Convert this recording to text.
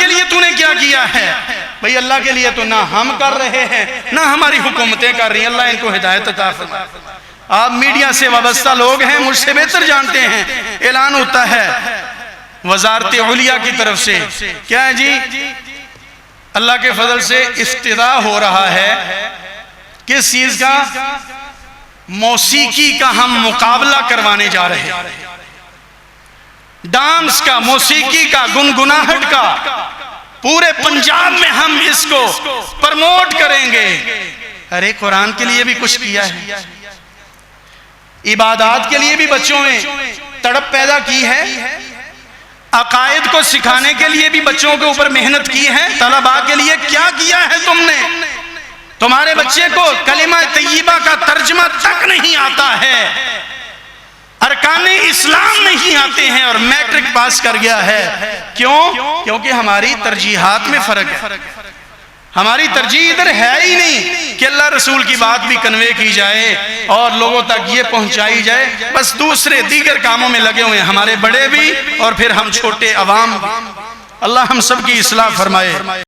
के लिए तूने क्या किया है? भाई अल्लाह के लिए तो ना हम कर रहे हैं ना हमारी हुकूमतें कर रही हैं। अल्लाह इनको हिदायत अता फरमाए। आप मीडिया से वाबस्ता लोग हैं, मुझसे बेहतर जानते हैं। ऐलान होता है वजारत उलिया की तरफ से, क्या है जी, अल्लाह के फजल से इफ्तिदा हो रहा है। किस चीज का? मौसीकी का हम मुकाबला करवाने जा रहे हैं, डांस का, मौसीकी का, गुनगुनाहट का। पूरे पंजाब में हम इसको प्रमोट करेंगे। अरे कुरान के लिए भी कुछ किया है, इबादत के लिए भी बच्चों में तड़प पैदा की है, अकायद को सिखाने के लिए भी बच्चों के ऊपर मेहनत की है। तलबा के लिए क्या किया है तुमने? तुम्हारे बच्चे को कलिमा तय्यबा का तर्जमा तक नहीं आता है, अरकाने इस्लाम नहीं आते हैं और मैट्रिक पास कर गया है। क्यों? क्योंकि हमारी तरजीहात में फर्क है। हमारी तरजीह इधर है ही नहीं कि अल्लाह रसूल की बात भी कन्वे की जाए और लोगों तक ये पहुंचाई जाए। बस दूसरे दीगर कामों में लगे हुए हैं, हमारे बड़े भी और फिर हम छोटे अवाम। अल्लाह हम सब की इस्लाह फरमाए।